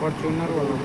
Fortuner वाला।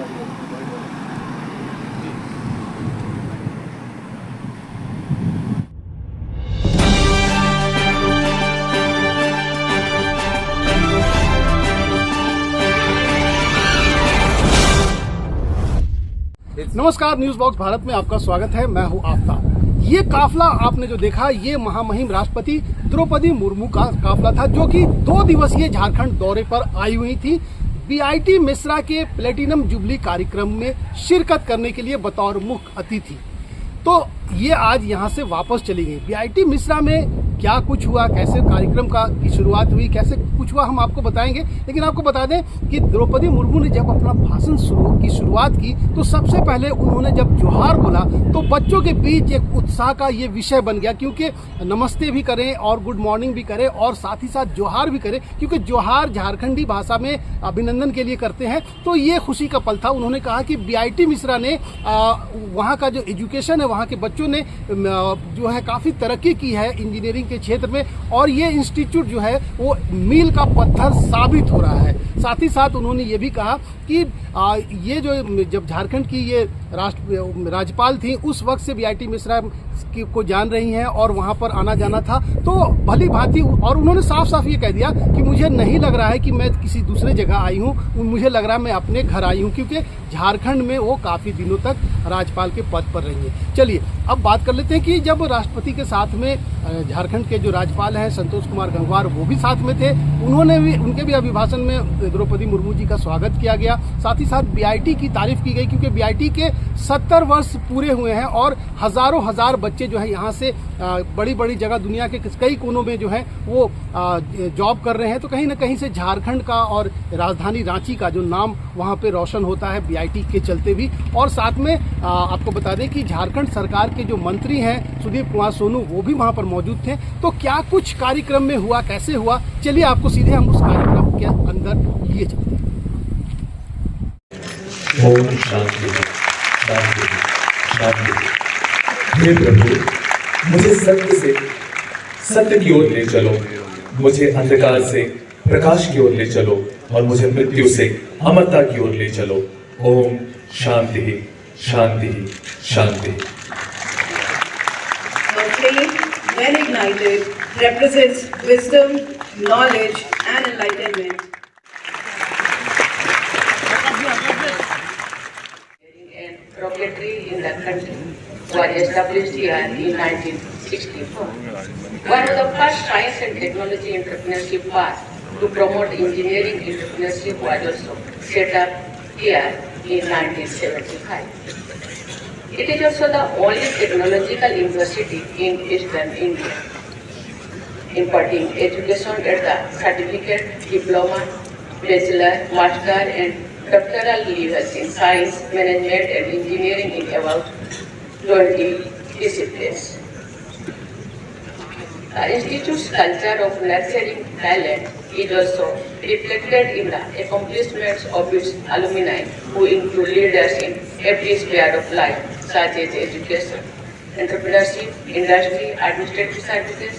नमस्कार, news box Bharat में आपका स्वागत है। मैं हूं आफ्ताब। ये काफला आपने जो देखा, ये महामहिम राष्ट्रपति द्रौपदी मुर्मू का काफला था, जो कि 2 दिवसीय झारखंड दौरे पर आई हुई थी। बीआईटी मिश्रा के प्लेटिनम जुबली कार्यक्रम में शिरकत करने के लिए बतौर मुख्य अतिथि। तो ये आज यहाँ से वापस चली गई। बीआईटी मिश्रा में क्या कुछ हुआ, कैसे कार्यक्रम की शुरुआत हुई, कैसे कुछ हुआ, हम आपको बताएंगे। लेकिन आपको बता दें कि द्रौपदी मुर्मू ने जब अपना भाषण की शुरुआत की तो सबसे पहले उन्होंने जब जोहार बोला तो बच्चों के बीच एक उत्साह का ये विषय बन गया, क्योंकि नमस्ते भी करें और गुड मॉर्निंग भी करें और साथ ही साथ जोहार भी करें, क्योंकि जोहार झारखंडी भाषा में अभिनंदन के लिए करते हैं। तो ये खुशी का पल था। उन्होंने कहा कि बीआईटी मिश्रा ने वहाँ का जो एजुकेशन है, वहाँ के बच्चों ने जो है काफ़ी तरक्की की है इंजीनियरिंग के क्षेत्र में, और ये इंस्टीट्यूट जो है वो मील का पत्थर साबित हो रहा है। साथ ही साथ उन्होंने ये भी कहा कि ये जो जब झारखंड की ये राज्यपाल थी, उस वक्त से बीआईटी मिश्रा को जान रही हैं और वहां पर आना जाना था, तो भली भांति। और उन्होंने साफ साफ ये कह दिया कि मुझे नहीं लग रहा है कि मैं किसी दूसरे जगह आई हूँ, मुझे लग रहा है मैं अपने घर आई हूँ, क्योंकि झारखंड में वो काफी दिनों तक राज्यपाल के पद पर रही है। चलिए अब बात कर लेते हैं कि जब राष्ट्रपति के साथ में झारखंड के जो राज्यपाल हैं संतोष कुमार गंगवार, वो भी साथ में थे। उनके भी अभिभाषण में द्रौपदी मुर्मू जी का स्वागत किया गया। साथ ही साथ बीआईटी की तारीफ की गई, क्योंकि बीआईटी के 70 वर्ष पूरे हुए हैं और हजारों हजार बच्चे जो है यहाँ से बड़ी बड़ी जगह दुनिया के कई कोनों में जो है वो जॉब कर रहे हैं। तो कहीं ना कहीं से झारखंड का और राजधानी रांची का जो नाम वहाँ पे रोशन होता है बीआईटी के चलते भी। और साथ में आपको बता दें कि झारखंड सरकार के जो मंत्री हैं सुदीप कुमार सोनू, वो भी वहाँ पर मौजूद थे। तो क्या कुछ कार्यक्रम में हुआ, कैसे हुआ, चलिए आपको सीधे हम उस कार्यक्रम के अंदर लिए चलते हैं। ओम शांति शांति शांति। हे प्रभु, मुझे सत्य की ओर ले चलो, मुझे अंधकार से प्रकाश की ओर ले चलो और मुझे मृत्यु से अमरता की ओर ले चलो। ओम शांति शांति शांति। The flame, when ignited, represents wisdom, knowledge, and enlightenment. And rocketry in the country was established here in 1964. One of the first science and technology entrepreneurship paths to promote engineering entrepreneurship was also set up here in 1975. It is also the only technological university in Eastern India, imparting education at the certificate, diploma, bachelor, master, and doctoral levels in science, management, and engineering in about 20 disciplines. The institute's culture of nurturing talent is also reflected in the accomplishments of its alumni, who include leaders in every sphere of life, such as education, entrepreneurship, industry, administrative services,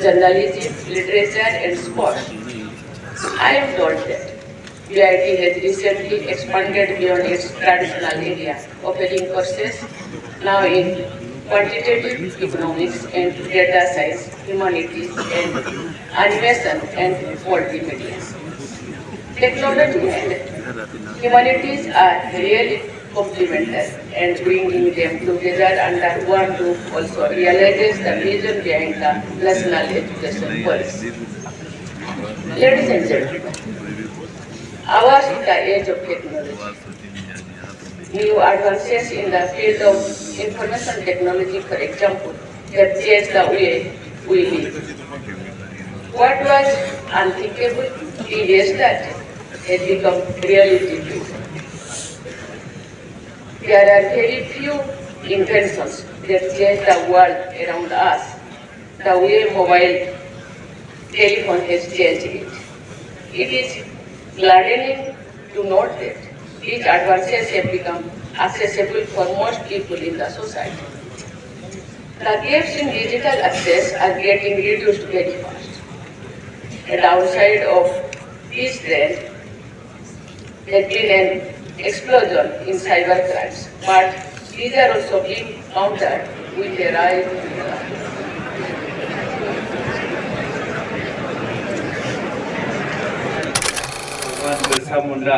journalism, literature, and sports. I am told that BIT has recently expanded beyond its traditional area, offering courses now in quantitative economics and data science, humanities, and animation and multimedia. Technology and humanities are really complementary, and bringing them together under one roof also realizes the vision behind the national education policy. Ladies and gentlemen, ours is the age of technology. New advances in the field of information technology, for example, have changed the way we live. What was unthinkable 3 years back has become reality today. There are very few inventions that change the world around us the way mobile telephone has changed it. It is gladdening to note that these advances have become accessible for most people in the society. The gaps in digital access are getting reduced very fast. A downside of this trend has been an explosion in cyber crimes, but these are also being countered with a rise in भगवान बिरसा मुंडा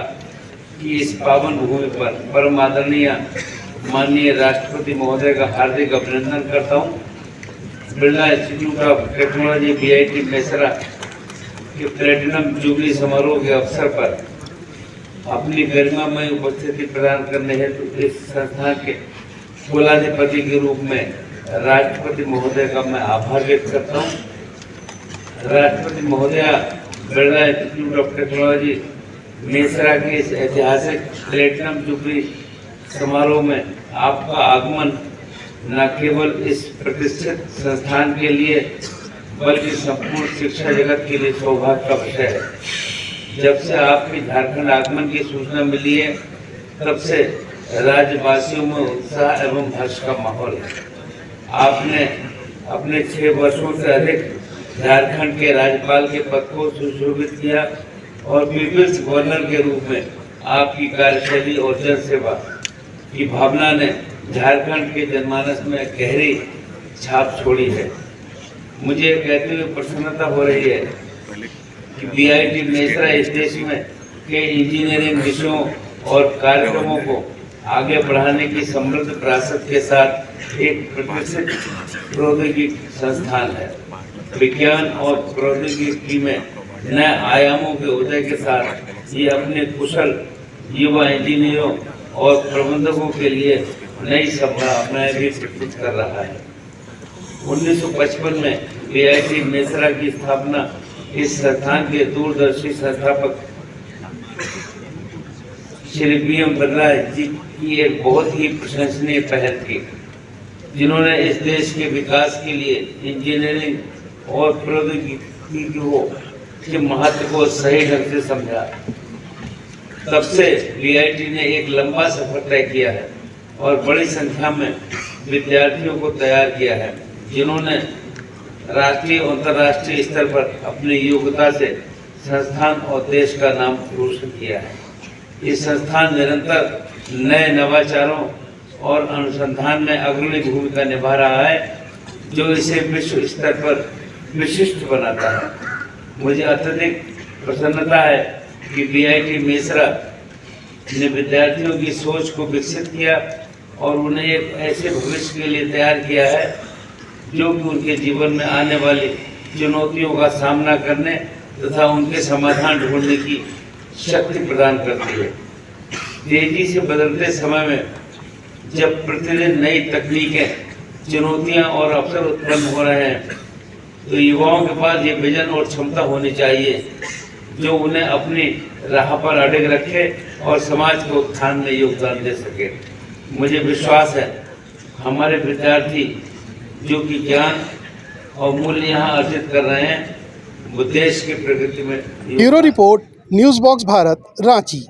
की इस पावन भूमि पर परम आदरणीय माननीय राष्ट्रपति महोदय का हार्दिक अभिनंदन करता हूँ। Birla institute of technology BIT Mesra के प्लेटिनम जुबली समारोह के अवसर पर अपनी गरिमामय उपस्थिति प्रदान करने हेतु इस संस्थान के कुलाधिपति के रूप में राष्ट्रपति महोदय का मैं आभार व्यक्त करता हूँ। राष्ट्रपति महोदय Birla institute of technology Mesra के इस ऐतिहासिक प्लेटिनम जुबली समारोह में आपका आगमन न केवल इस प्रतिष्ठित संस्थान के लिए बल्कि संपूर्ण शिक्षा जगत के लिए सौभाग्य का विषय है। जब से आपके झारखंड आगमन की सूचना मिली है तब से राज्यवासियों में उत्साह एवं हर्ष का माहौल है। आपने अपने 6 वर्षों से अधिक झारखंड के राज्यपाल के पद को सुशोभित किया और पीपल्स गवर्नर के रूप में आपकी कार्यशैली और जनसेवा की भावना ने झारखंड के जनमानस में गहरी छाप छोड़ी है। मुझे कहते हुए प्रसन्नता हो रही है कि BIT मेसरा इस देश में के इंजीनियरिंग विषयों और कार्यक्रमों को आगे बढ़ाने की समृद्ध विरासत के साथ एक प्रतिष्ठित प्रौद्योगिकी संस्थान है। विज्ञान और प्रौद्योगिकी में नए आयामों के उदय के साथ ये अपने कुशल युवा इंजीनियरों और प्रबंधकों के लिए नई संभावनाएं भी प्रस्तुत कर रहा है। 1955 में BIT मेसरा की स्थापना इस संस्थान के दूरदर्शी संस्थापक श्री BM बिरला जी की एक बहुत ही प्रशंसनीय पहल थी, जिन्होंने इस देश के विकास के लिए इंजीनियरिंग और प्रौद्योगिकी के महत्व को सही ढंग से समझा। तब से BIT ने एक लंबा सफर तय किया है और बड़ी संख्या में विद्यार्थियों को तैयार किया है, जिन्होंने राष्ट्रीय और अंतर्राष्ट्रीय स्तर पर अपनी योग्यता से संस्थान और देश का नाम रोशन किया है। ये संस्थान निरंतर नए नवाचारों और अनुसंधान में अग्रणी भूमिका निभा रहा है, जो इसे विश्व स्तर पर विशिष्ट बनाता है। मुझे अत्यधिक प्रसन्नता है कि BIT मेसरा ने विद्यार्थियों की सोच को विकसित किया और उन्हें एक ऐसे भविष्य के लिए तैयार किया है जो कि उनके जीवन में आने वाली चुनौतियों का सामना करने तथा उनके समाधान ढूंढने की शक्ति प्रदान करती है। तेजी से बदलते समय में जब प्रतिदिन नई तकनीकें, चुनौतियां और अवसर उत्पन्न हो रहे हैं, तो युवाओं के पास ये विजन और क्षमता होनी चाहिए जो उन्हें अपनी राह पर अड़िग रखे और समाज के उत्थान में योगदान दे सके। मुझे विश्वास है हमारे विद्यार्थी जो कि ज्ञान और मूल्य यहाँ अर्जित कर रहे हैं, वो देश की प्रगति में। Bureau report, news box Bharat, Ranchi.